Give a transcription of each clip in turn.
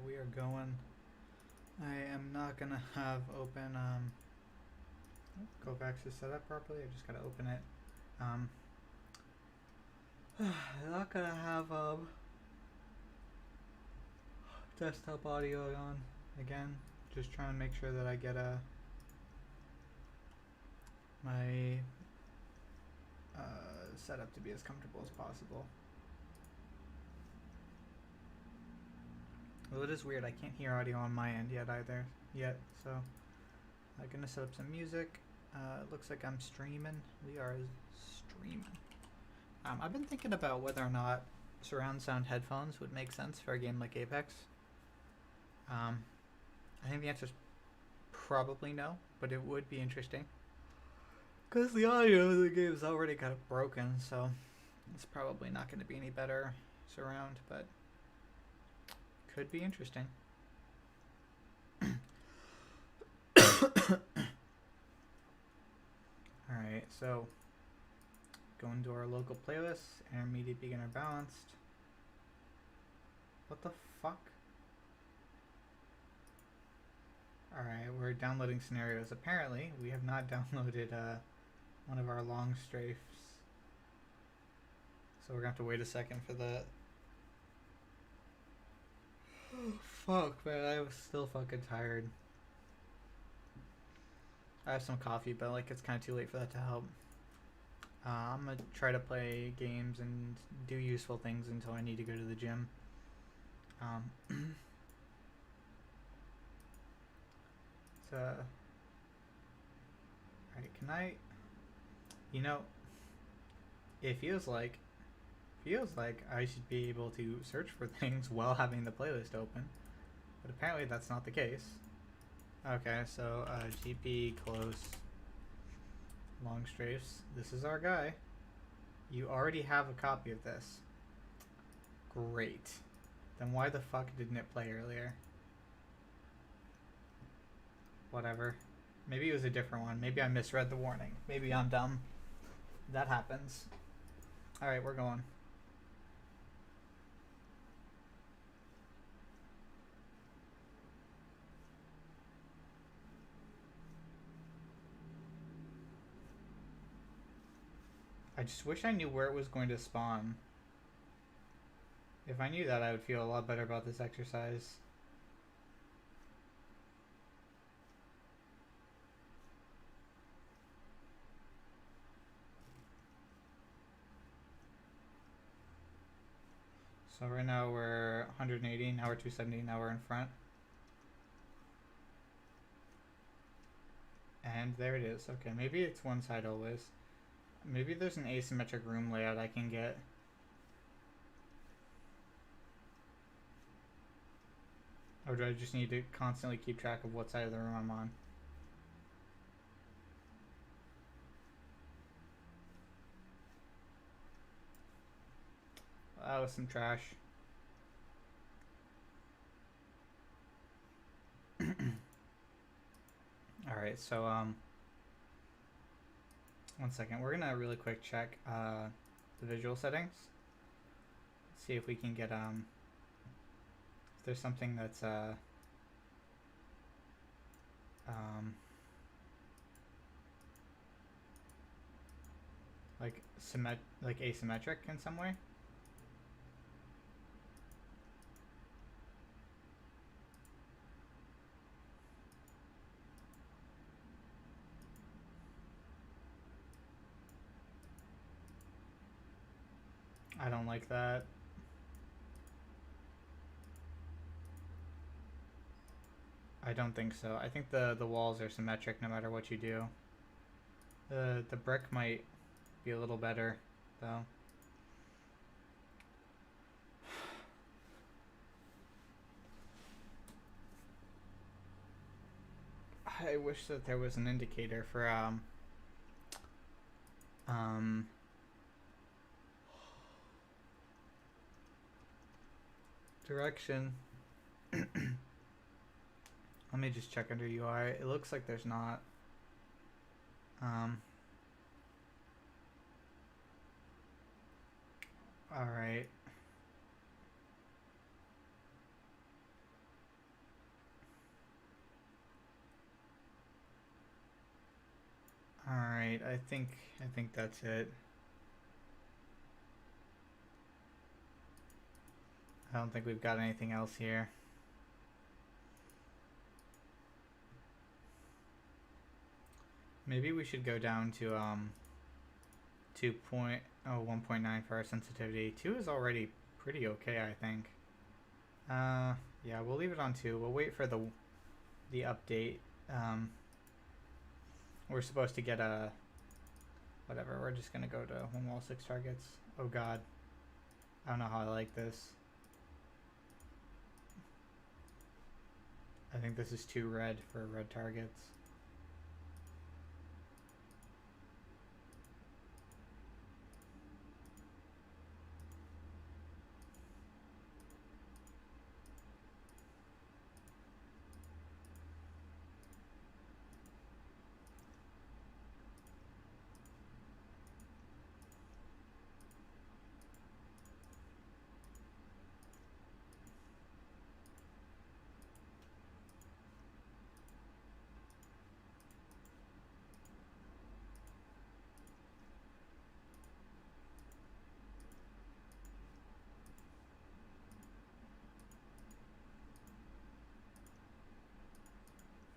we are going. I am not gonna have open go back to set up properly. I just gotta open it. I'm not gonna have desktop audio on again. Just trying to make sure that I get my setup to be as comfortable as possible. Well, it is weird. I can't hear audio on my end yet either. So I'm gonna set up some music. It looks like I'm streaming. We are streaming. I've been thinking about whether or not surround sound headphones would make sense for a game like Apex. I think the answer is probably no, but it would be interesting. Because the audio of the game is already kind of broken, so it's probably not going to be any better surround, but could be interesting. Alright, so going to our local playlists, intermediate, beginner, balanced. What the fuck? Alright, we're downloading scenarios. Apparently, we have not downloaded one of our long strafes. So we're gonna have to wait a second for that. Oh, fuck, man, I was still fucking tired. I have some coffee, but like it's kind of too late for that to help. I'm gonna try to play games and do useful things until I need to go to the gym. Alright, can I... You know, it feels like I should be able to search for things while having the playlist open, but apparently that's not the case. Okay, so GP close long strafes. This is our guy. You already have a copy of this. Great. Then why the fuck didn't it play earlier? Whatever. Maybe it was a different one. Maybe I misread the warning. Maybe I'm dumb. That happens. Alright, we're going. I just wish I knew where it was going to spawn. If I knew that, I would feel a lot better about this exercise. So right now we're 180, now we're 270, now we're in front. And there it is. Okay, maybe it's one side always. Maybe there's an asymmetric room layout I can get. Or do I just need to constantly keep track of what side of the room I'm on? That was some trash. Alright, so one second. We're gonna really quick check the visual settings. See if we can get if there's something that's like asymmetric in some way. I don't like that. I don't think so. I think the walls are symmetric no matter what you do. The brick might be a little better though. I wish that there was an indicator for direction. Let me just check under UI. It looks like there's not. Alright. I think that's it. I don't think we've got anything else here. Maybe we should go down to 1.9 for our sensitivity. 2 is already pretty okay, I think. Yeah, we'll leave it on 2. We'll wait for the update. We're supposed to get a whatever. We're just gonna go to 1 wall 6 targets. Oh god, I don't know how I like this. I think this is too red for red targets.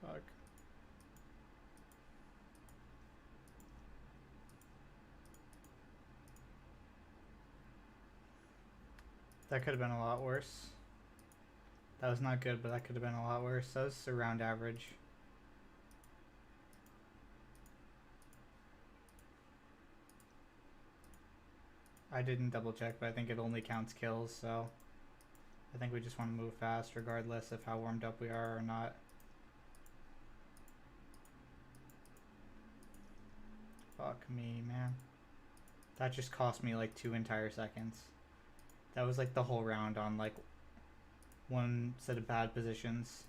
Fuck. That could have been a lot worse. That was not good, but that could have been a lot worse. That was around average. I didn't double check, but I think it only counts kills, so I think we just want to move fast regardless of how warmed up we are or not. Fuck me, man. That just cost me like 2 entire seconds. That was like the whole round on like one set of bad positions.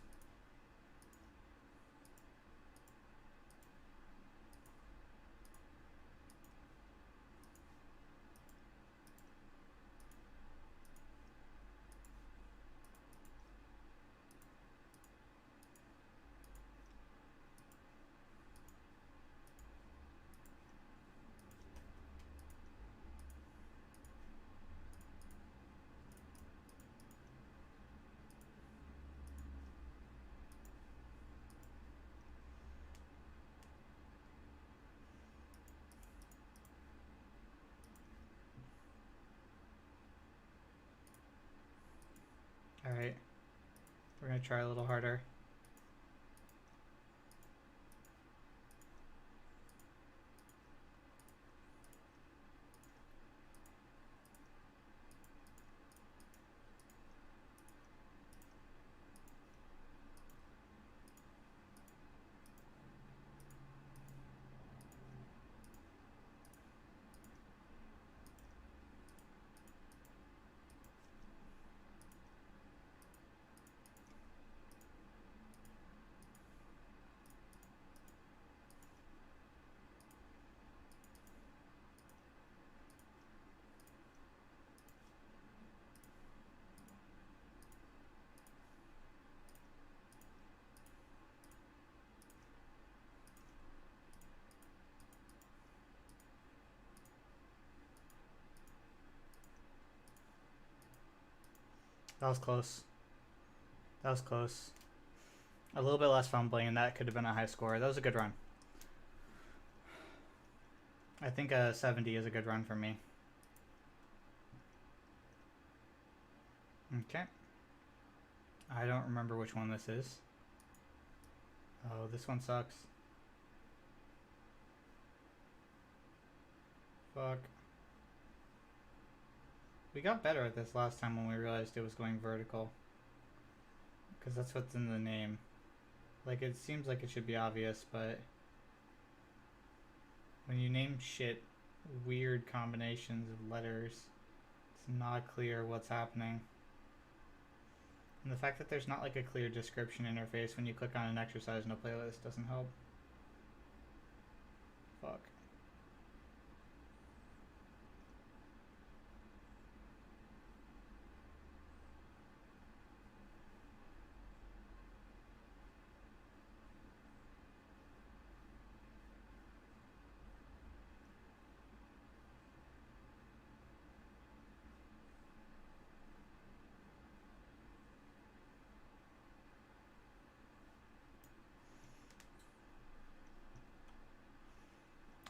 Alright. We're gonna try a little harder. That was close. That was close. A little bit less fumbling, and that could have been a high score. That was a good run. I think a 70 is a good run for me. Okay. I don't remember which one this is. Oh, this one sucks. Fuck. We got better at this last time when we realized it was going vertical. Because that's what's in the name. Like, it seems like it should be obvious, but when you name shit weird combinations of letters, it's not clear what's happening. And the fact that there's not like a clear description interface when you click on an exercise in a playlist doesn't help. Fuck.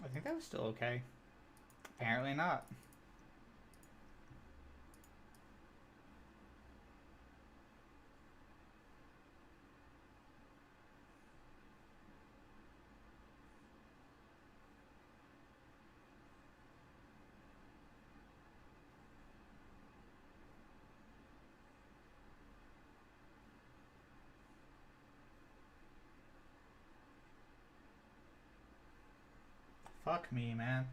I think that was still okay. Apparently not. Fuck me, man.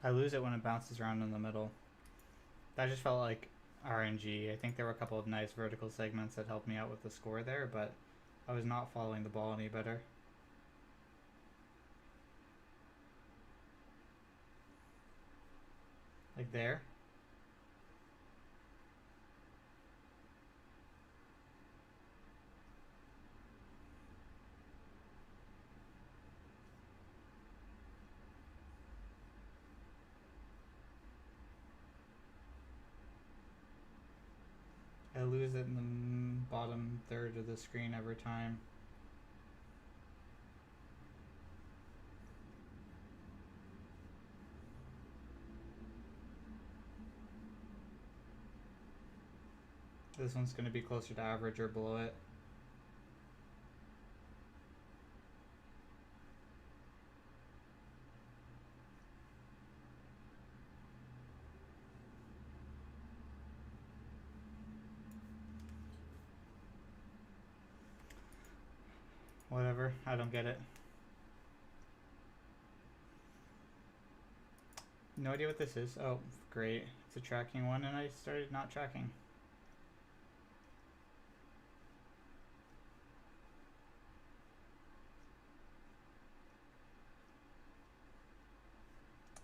I lose it when it bounces around in the middle. That just felt like RNG. I think there were a couple of nice vertical segments that helped me out with the score there, but I was not following the ball any better. Like there. I lose it in the bottom third of the screen every time. This one's going to be closer to average or below it. Whatever, I don't get it. No idea what this is. Oh, great. It's a tracking one, and I started not tracking.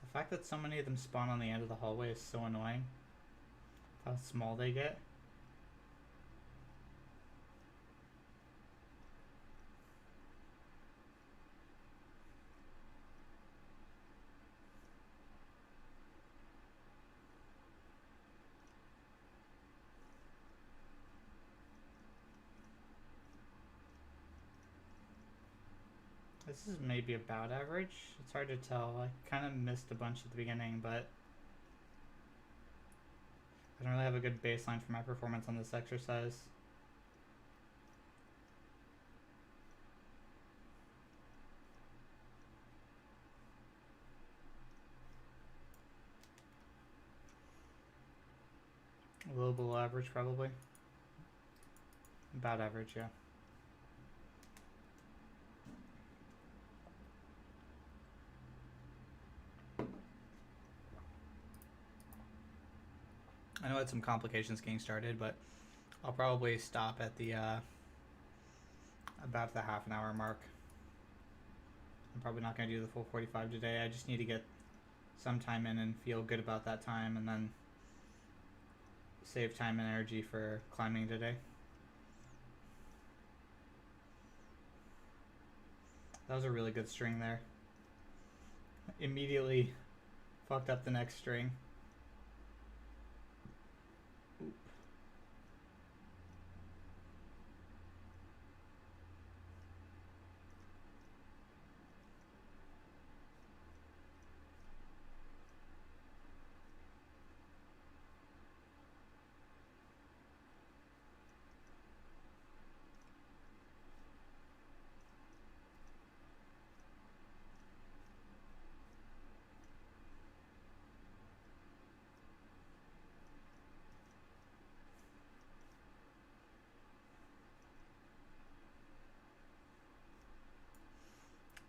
The fact that so many of them spawn on the end of the hallway is so annoying. How small they get. This is maybe about average. It's hard to tell. I kind of missed a bunch at the beginning, but I don't really have a good baseline for my performance on this exercise. A little below average, probably. About average, yeah. I know I had some complications getting started, but I'll probably stop at the about the half an hour mark. I'm probably not going to do the full 45 today. I just need to get some time in and feel good about that time, and then save time and energy for climbing today. That was a really good string there. Immediately fucked up the next string. Oop.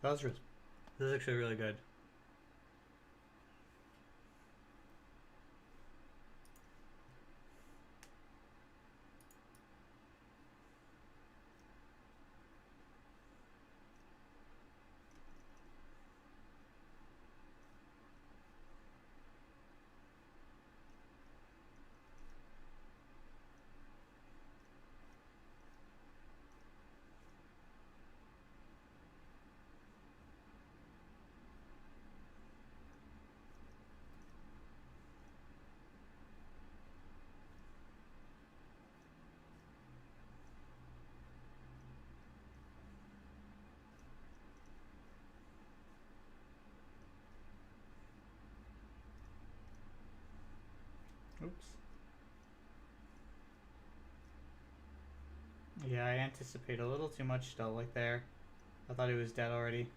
This is actually really good. Oops. Yeah, I anticipate a little too much still, like there. I thought he was dead already.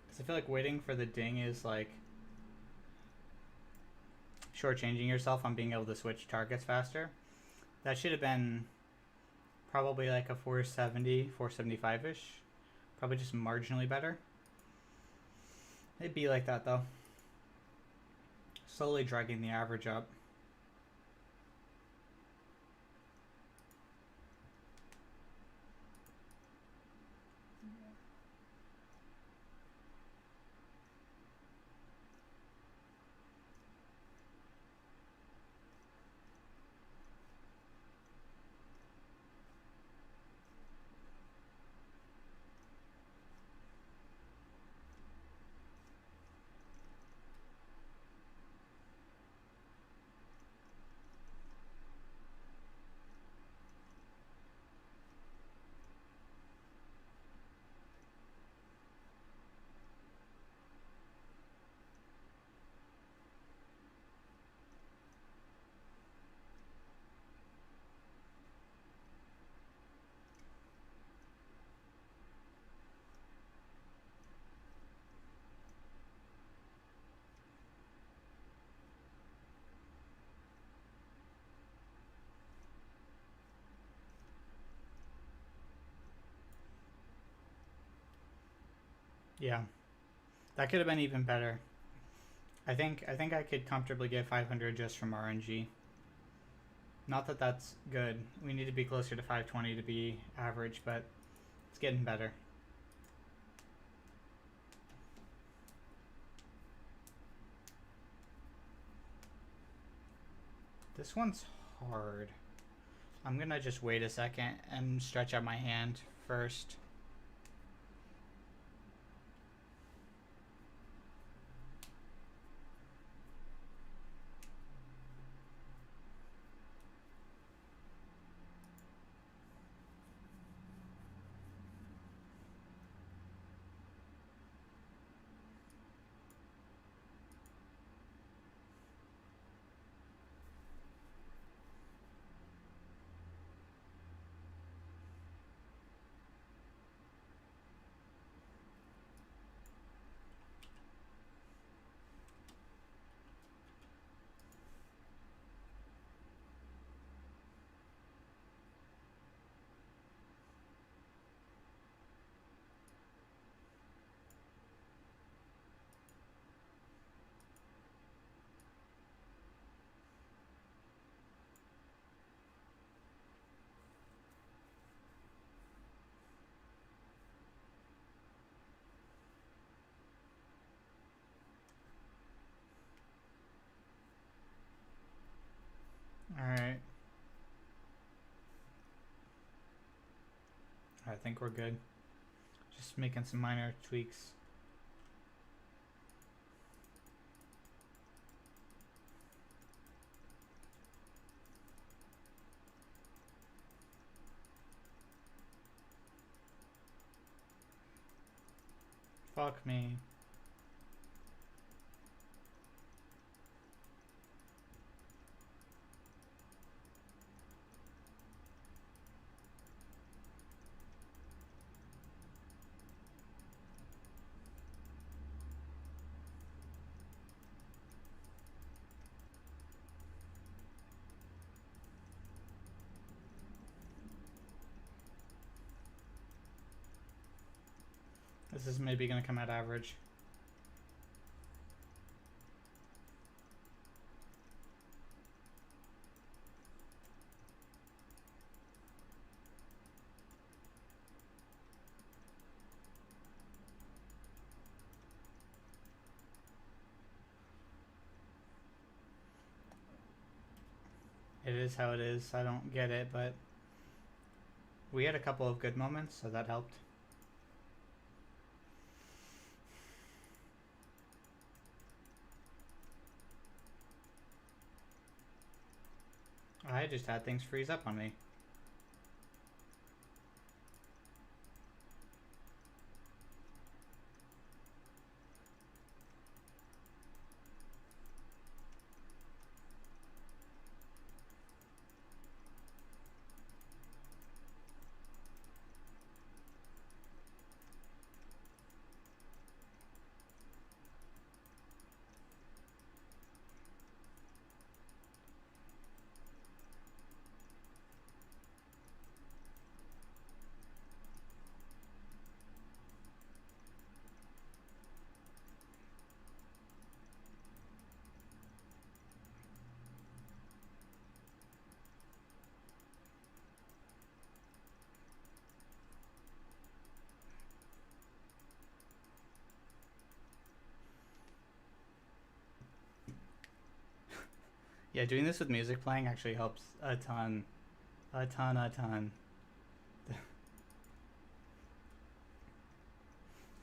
Because I feel like waiting for the ding is like shortchanging yourself on being able to switch targets faster. That should have been probably like a 470, 475-ish. Probably just marginally better. It'd be like that though. Slowly dragging the average up. Yeah, that could have been even better. I think I could comfortably get 500 just from RNG. Not that that's good. We need to be closer to 520 to be average, but it's getting better. This one's hard. I'm gonna just wait a second and stretch out my hand first. Alright. I think we're good. Just making some minor tweaks. Fuck me. This is maybe gonna come out average. It is how it is. I don't get it, but we had a couple of good moments, so that helped. I just had things freeze up on me. Yeah, doing this with music playing actually helps a ton. A ton, a ton.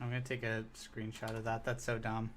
I'm gonna take a screenshot of that. That's so dumb.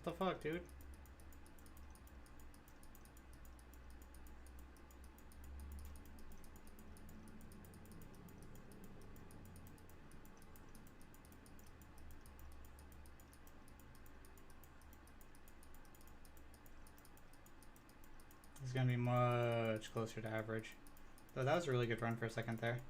What the fuck, dude? It's gonna be much closer to average. Though that was a really good run for a second there.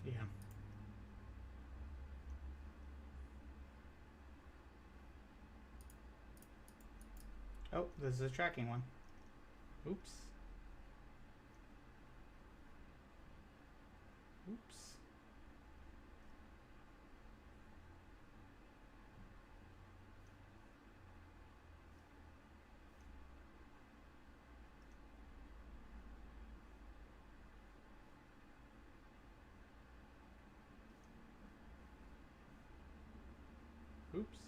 Yeah. Oh, this is a tracking one. Oops. Oops. Oops.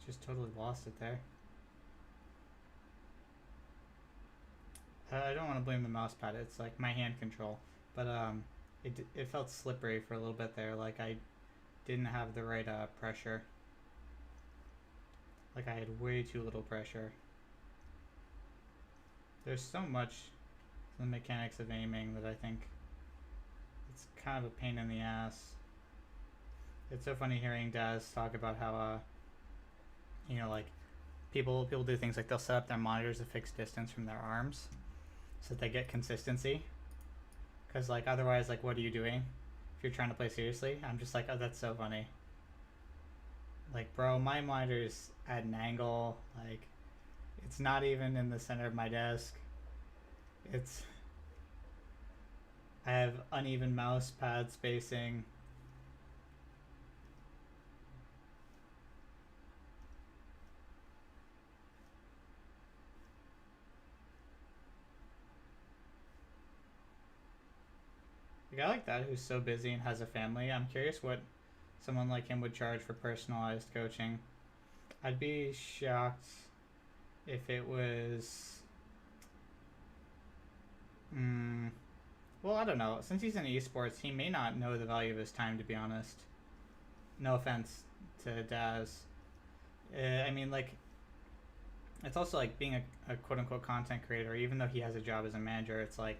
Just totally lost it there. I don't want to blame the mouse pad. It's like my hand control, but it felt slippery for a little bit there. Like I didn't have the right pressure. Like I had way too little pressure. There's so much to the mechanics of aiming that I think it's kind of a pain in the ass. It's so funny hearing Daz talk about how you know, like people do things like they'll set up their monitors a fixed distance from their arms so that they get consistency. Because like otherwise, like what are you doing if you're trying to play seriously? I'm just like, oh, that's so funny. Like, bro, my monitor's at an angle. Like, it's not even in the center of my desk. It's I have uneven mouse pad spacing. A guy like that who's so busy and has a family, I'm curious what someone like him would charge for personalized coaching. I'd be shocked if it was. Well, I don't know. Since he's in esports, he may not know the value of his time, to be honest. No offense to Daz. I mean, like, it's also like being a quote unquote content creator, even though he has a job as a manager, it's like,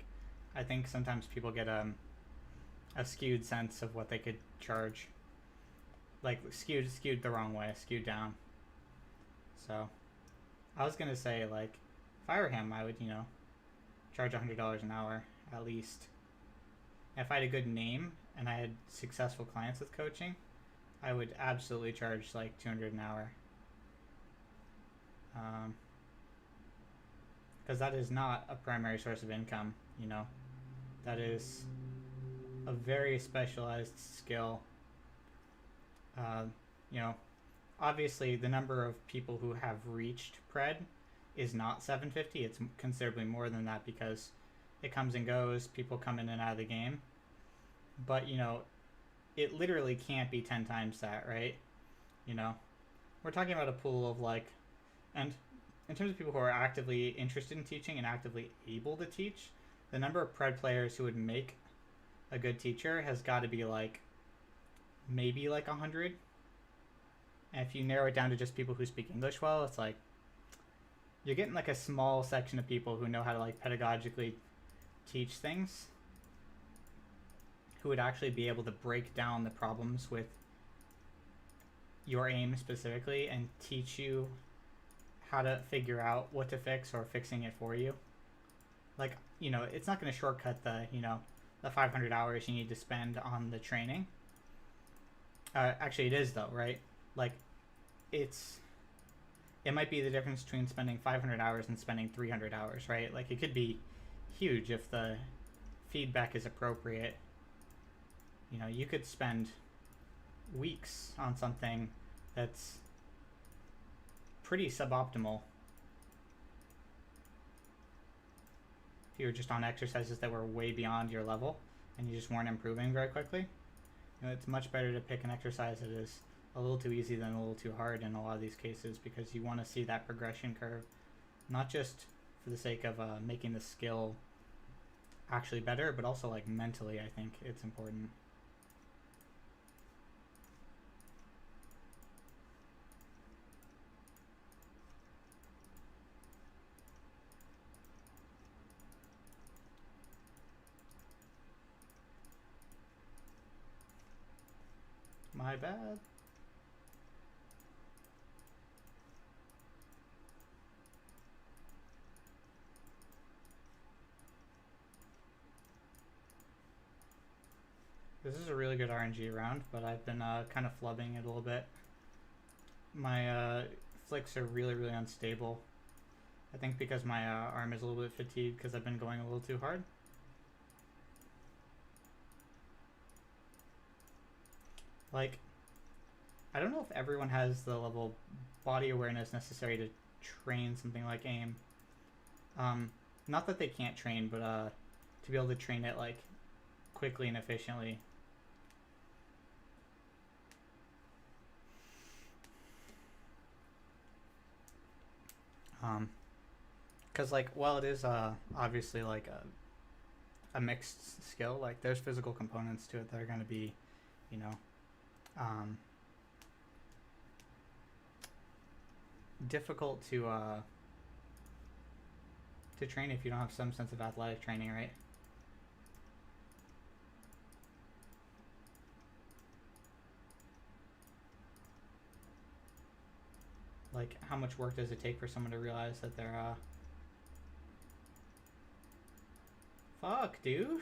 I think sometimes people get a skewed sense of what they could charge. Like, skewed the wrong way, skewed down. So, I was gonna say, like, if I were him, I would, charge $100 an hour at least. If I had a good name and I had successful clients with coaching, I would absolutely charge like $200 an hour. Because that is not a primary source of income, That is a very specialized skill. You know, obviously the number of people who have reached pred is not 750. It's considerably more than that because it comes and goes, people come in and out of the game. But, it literally can't be 10 times that, right? You know, we're talking about a pool of like, and in terms of people who are actively interested in teaching and actively able to teach, the number of pred players who would make a good teacher has got to be like maybe like 100. And if you narrow it down to just people who speak English well, it's like you're getting like a small section of people who know how to like pedagogically teach things, who would actually be able to break down the problems with your aim specifically and teach you how to figure out what to fix or fixing it for you. Like, it's not going to shortcut the 500 hours you need to spend on the training. Actually, it is though, right? Like, it might be the difference between spending 500 hours and spending 300 hours, right? Like, it could be huge if the feedback is appropriate. You could spend weeks on something that's pretty suboptimal if you were just on exercises that were way beyond your level and you just weren't improving very quickly. It's much better to pick an exercise that is a little too easy than a little too hard in a lot of these cases, because you want to see that progression curve, not just for the sake of making the skill actually better, but also like mentally. I think it's important. My bad. This is a really good RNG round, but I've been kind of flubbing it a little bit. My flicks are really, really unstable. I think because my arm is a little bit fatigued because I've been going a little too hard. Like, I don't know if everyone has the level of body awareness necessary to train something like aim. Not that they can't train, but to be able to train it like quickly and efficiently. Because like, while it is obviously like a mixed skill, like there's physical components to it that are going to be, difficult to train if you don't have some sense of athletic training, right? Like, how much work does it take for someone to realize that they're fuck, dude.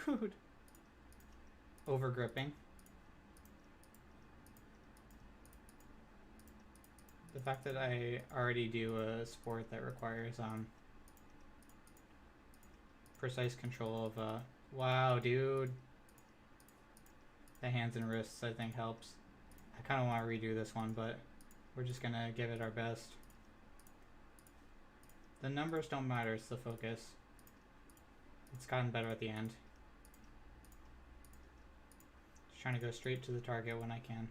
Over gripping. The fact that I already do a sport that requires precise control of wow, dude. The hands and wrists, I think, helps. I kind of want to redo this one, but we're just gonna give it our best. The numbers don't matter, it's the focus. It's gotten better at the end. Just trying to go straight to the target when I can.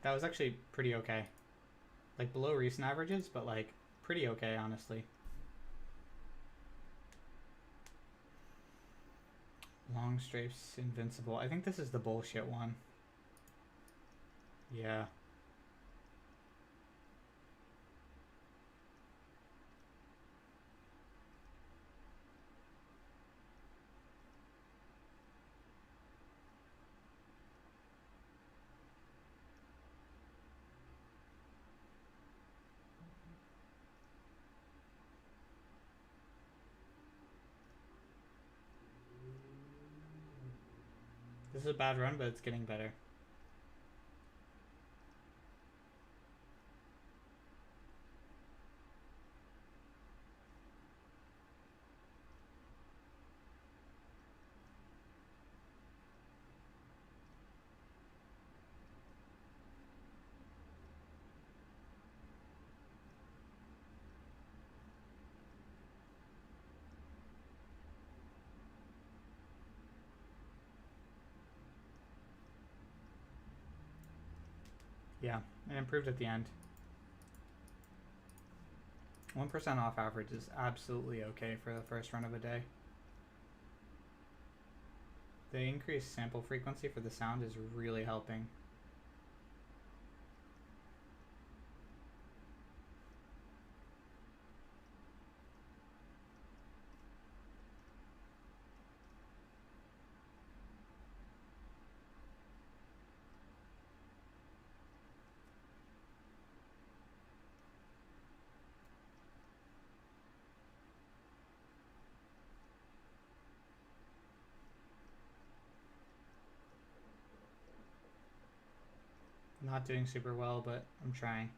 That was actually pretty okay. Like, below recent averages, but like pretty okay, honestly. Long strafes invincible. I think this is the bullshit one. Yeah. This is a bad run, but it's getting better. Yeah, it improved at the end. 1% off average is absolutely okay for the first run of a day. The increased sample frequency for the sound is really helping. Not doing super well, but I'm trying.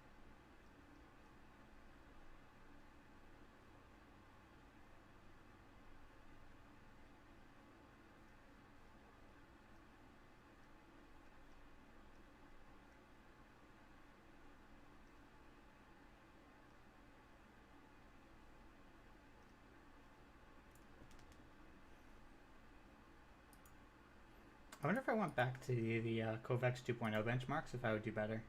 I wonder if I went back to the Kovacs 2.0 benchmarks, if I would do better.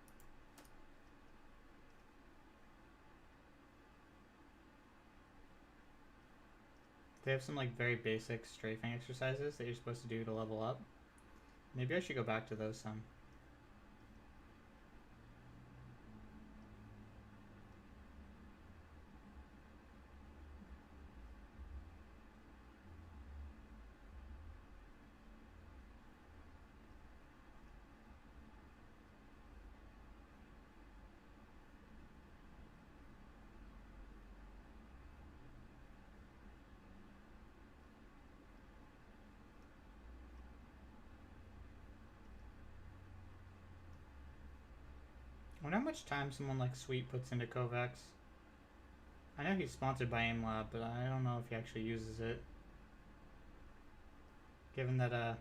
They have some like very basic strafing exercises that you're supposed to do to level up. Maybe I should go back to those some. I wonder how much time someone like Sweet puts into Kovacs. I know he's sponsored by AimLab, but I don't know if he actually uses it. Given that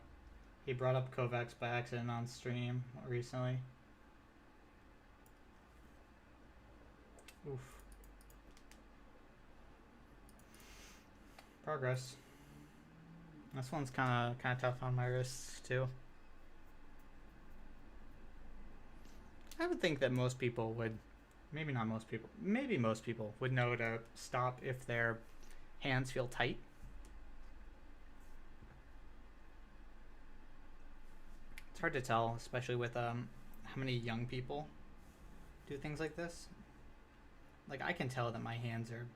he brought up Kovacs by accident on stream recently. Oof. Progress. This one's kind of tough on my wrists too. I would think that most people would, maybe not most people, maybe most people would know to stop if their hands feel tight. It's hard to tell, especially with how many young people do things like this. Like, I can tell that my hands are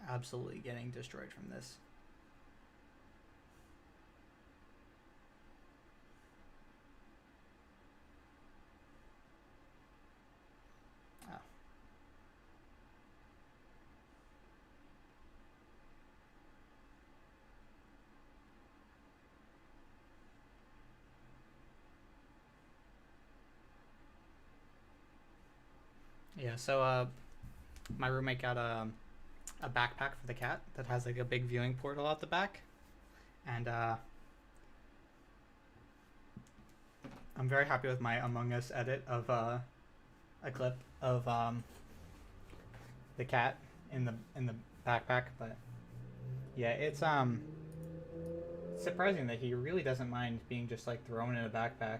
absolutely getting destroyed from this. Oh. Yeah, so my roommate got a backpack for the cat that has like a big viewing portal out the back. And I'm very happy with my Among Us edit of a clip of the cat in the backpack. But yeah, it's surprising that he really doesn't mind being just like thrown in a backpack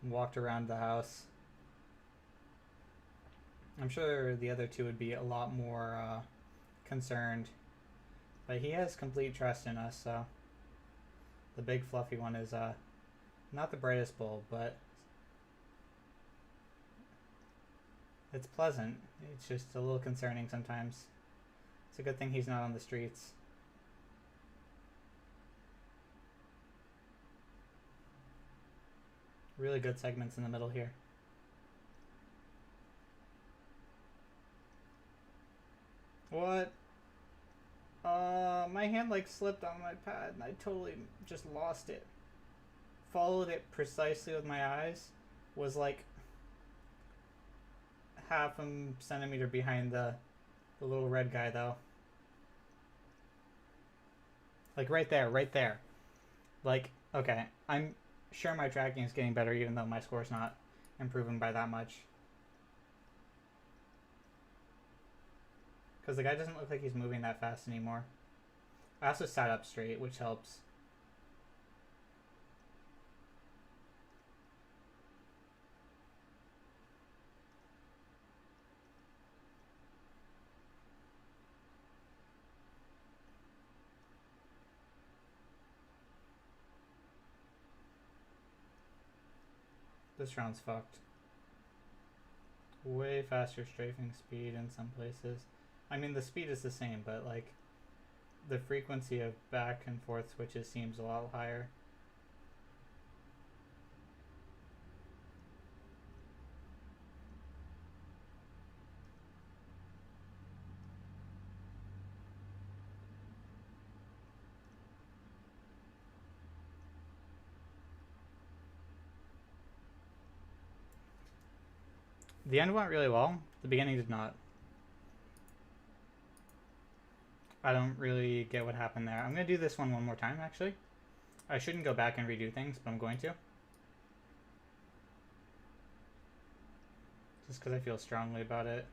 and walked around the house. I'm sure the other two would be a lot more concerned, but he has complete trust in us. So the big fluffy one is not the brightest bulb, but it's pleasant. It's just a little concerning sometimes. It's a good thing he's not on the streets. Really good segments in the middle here. What? My hand like slipped on my pad and I totally just lost it. Followed it precisely with my eyes. Was like half a centimeter behind the little red guy though. Like right there, right there. Like, okay, I'm sure my tracking is getting better even though my score's not improving by that much. Because the guy doesn't look like he's moving that fast anymore. I also sat up straight, which helps. This round's fucked. Way faster strafing speed in some places. I mean, the speed is the same, but like the frequency of back and forth switches seems a lot higher. The end went really well. The beginning did not. I don't really get what happened there. I'm going to do this one more time, actually. I shouldn't go back and redo things, but I'm going to. Just because I feel strongly about it.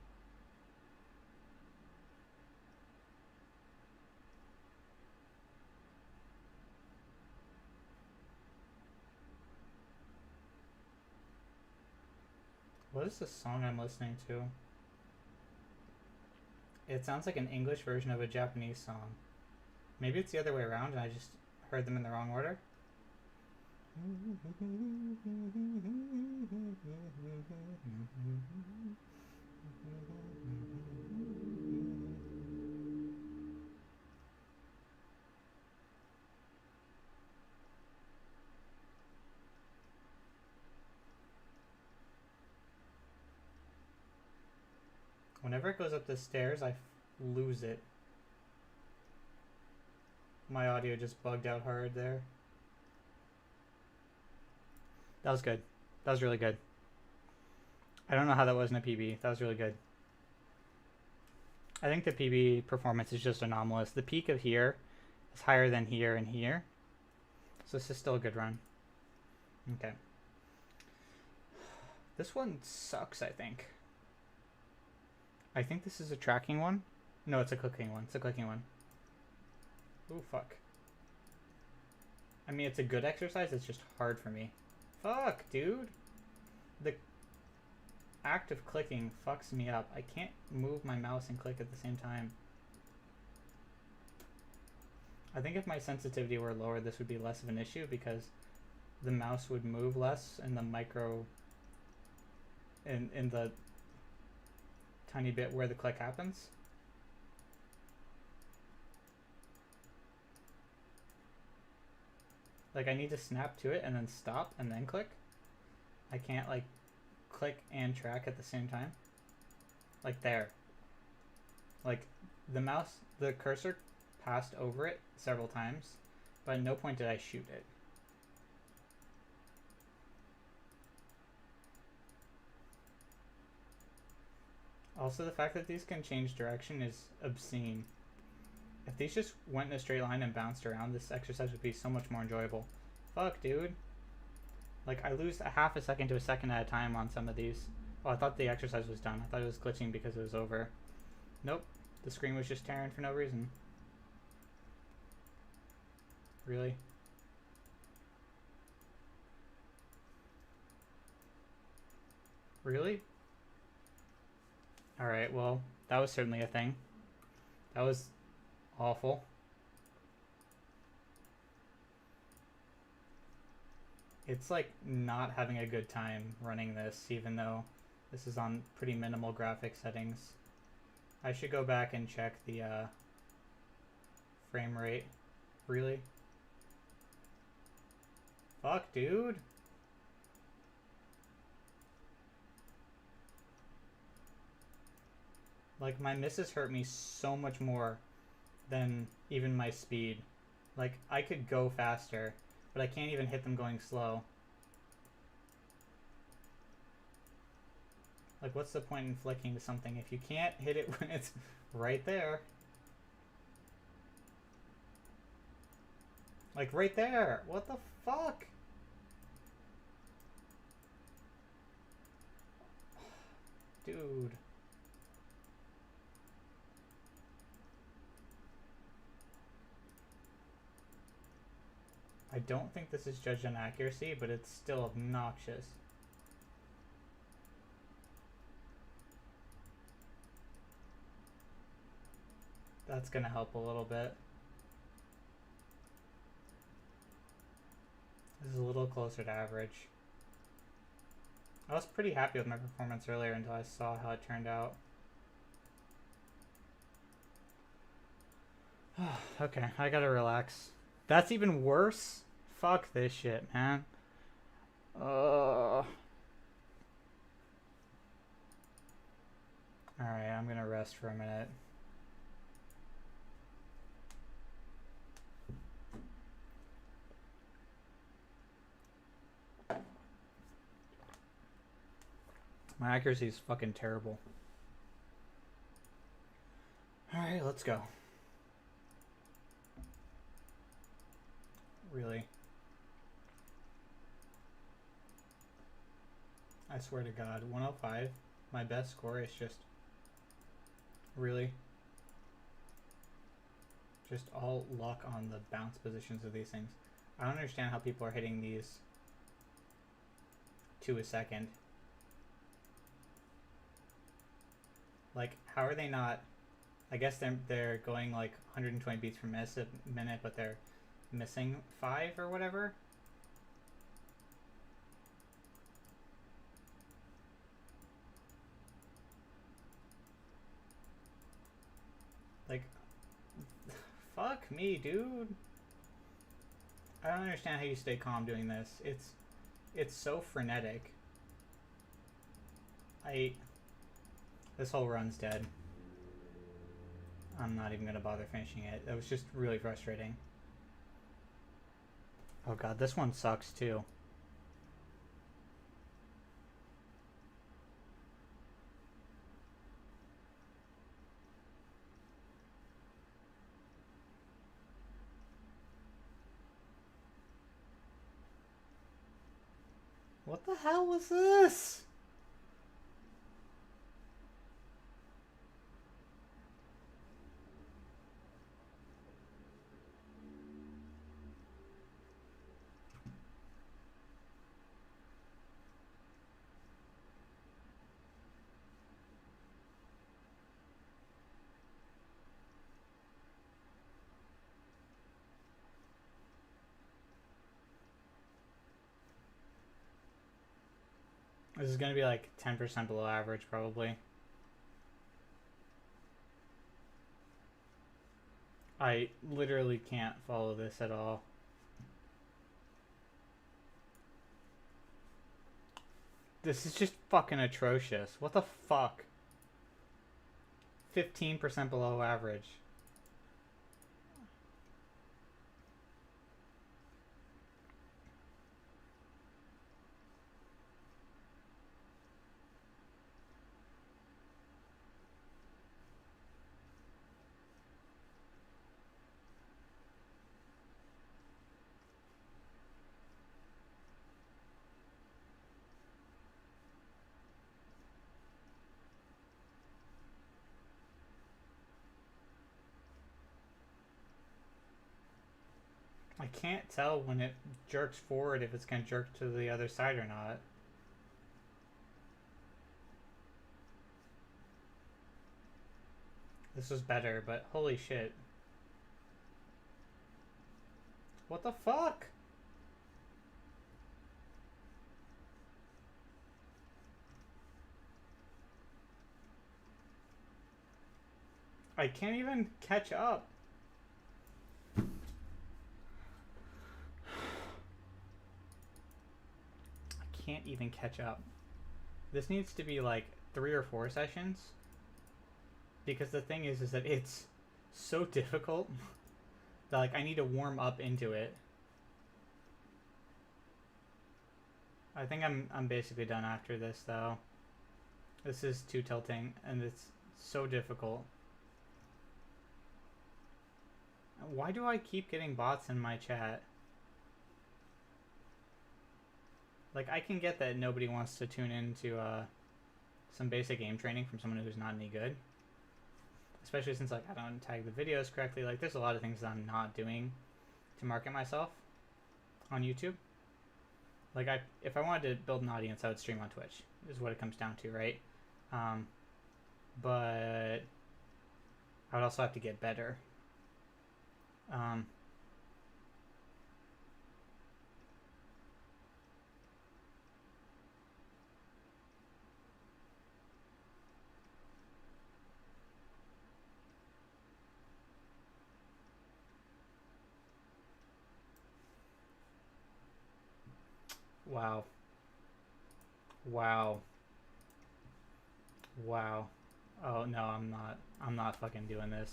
What is the song I'm listening to? It sounds like an English version of a Japanese song. Maybe it's the other way around and I just heard them in the wrong order. Whenever it goes up the stairs, I lose it. My audio just bugged out hard there. That was good. That was really good. I don't know how that was in a PB. That was really good. I think the PB performance is just anomalous. The peak of here is higher than here and here. So this is still a good run. Okay. This one sucks, I think. I think this is a tracking one. No, it's a clicking one. It's a clicking one. Ooh, fuck. I mean, it's a good exercise. It's just hard for me. Fuck, dude. The act of clicking fucks me up. I can't move my mouse and click at the same time. I think if my sensitivity were lower, this would be less of an issue because the mouse would move less in the micro... in the tiny bit where the click happens. Like, I need to snap to it and then stop and then click. I can't, like, click and track at the same time. Like, there. Like, the cursor passed over it several times, but at no point did I shoot it. Also, the fact that these can change direction is obscene. If these just went in a straight line and bounced around, this exercise would be so much more enjoyable. Fuck, dude. Like, I lose a half a second to a second at a time on some of these. Oh, I thought the exercise was done. I thought it was glitching because it was over. Nope. The screen was just tearing for no reason. Really? Really? Alright, well, that was certainly a thing. That was awful. It's like not having a good time running this, even though this is on pretty minimal graphic settings. I should go back and check the frame rate. Really? Fuck, dude. Like, my misses hurt me so much more than even my speed. Like, I could go faster, but I can't even hit them going slow. Like, what's the point in flicking to something if you can't hit it when it's right there? Like, right there! What the fuck? Dude. I don't think this is judged on accuracy, but it's still obnoxious. That's gonna help a little bit. This is a little closer to average. I was pretty happy with my performance earlier until I saw how it turned out. Okay, I gotta relax. That's even worse? Fuck this shit, man. Alright, I'm gonna rest for a minute. My accuracy is fucking terrible. Alright, let's go. Really? I swear to God, 105, my best score is just... Really? Just all luck on the bounce positions of these things. I don't understand how people are hitting these to a second. Like, how are they not... I guess they're going like 120 beats per minute, but they're missing 5 or whatever. Like, fuck me, dude. I don't understand how you stay calm doing this. It's so frenetic. This whole run's dead. I'm not even gonna bother finishing it. That was just really frustrating. Oh god, this one sucks too. What the hell was this? This is gonna be like 10% below average, probably. I literally can't follow this at all. This is just fucking atrocious. What the fuck? 15% below average. I can't tell when it jerks forward if it's going to jerk to the other side or not. This was better, but holy shit. What the fuck? I can't even catch up. Can't even catch up. This needs to be like 3 or 4 sessions, because the thing is that it's so difficult that like I need to warm up into it. I think I'm basically done after this though. This is too tilting and it's so difficult. Why do I keep getting bots in my chat? Like, I can get that nobody wants to tune into some basic game training from someone who's not any good. Especially since, like, I don't tag the videos correctly. Like, there's a lot of things that I'm not doing to market myself on YouTube. Like, if I wanted to build an audience, I would stream on Twitch, is what it comes down to, right? But I would also have to get better. Wow. Wow. Wow. Oh no, I'm not. I'm not fucking doing this.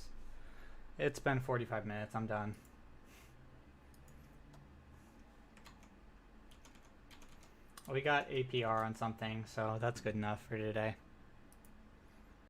It's been 45 minutes. I'm done. We got APR on something, so that's good enough for today.